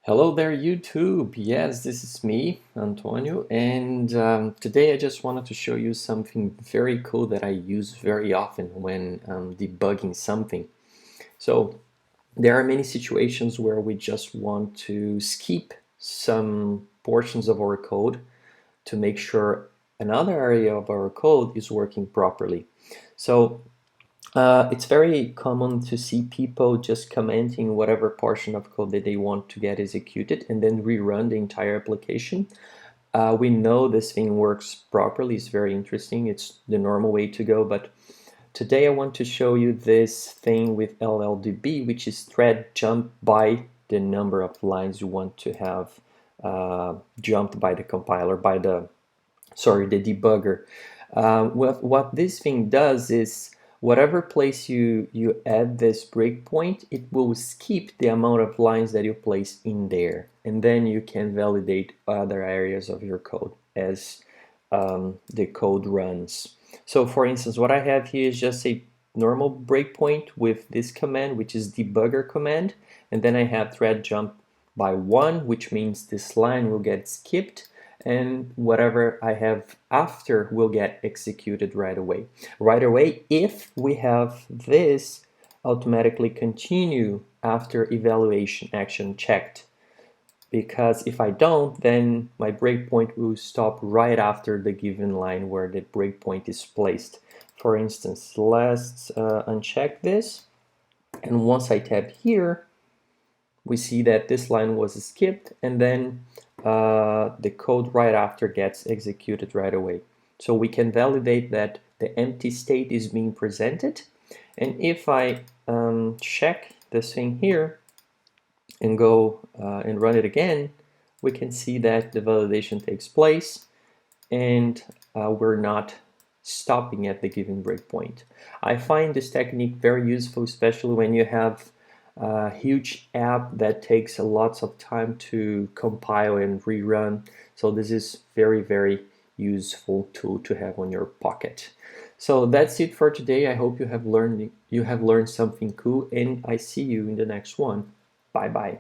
Hello there, YouTube. Yes, this is me, Antonio, and today I just wanted to show you something very cool that I use very often when debugging something. So there are many situations where we just want to skip some portions of our code to make sure another area of our code is working properly. So it's very common to see people just commenting whatever portion of code that they want to get executed and then rerun the entire application. We know this thing works properly. It's very interesting. It's the normal way to go. But today I want to show you this thing with LLDB, which is thread jump by the number of lines you want to have jumped by the compiler, the debugger. What this thing does is whatever place you add this breakpoint, it will skip the amount of lines that you place in there, and then you can validate other areas of your code as the code runs. So for instance, what I have here is just a normal breakpoint with this command, which is debugger command, and then I have thread jump by 1, which means this line will get skipped, and whatever I have after will get executed right away. Right away, if we have this automatically continue after evaluation action checked. Because if I don't, then my breakpoint will stop right after the given line where the breakpoint is placed. For instance, let's uncheck this, and once I tap here, we see that this line was skipped, and then the code right after gets executed right away. So we can validate that the empty state is being presented. And if I check this thing here and go and run it again, we can see that the validation takes place, and we're not stopping at the given breakpoint. I find this technique very useful, especially when you have a huge app that takes lots of time to compile and rerun. So this is very useful tool to have on your pocket. So that's it for today. I hope you have learned something cool, and I see you in the next one. Bye bye.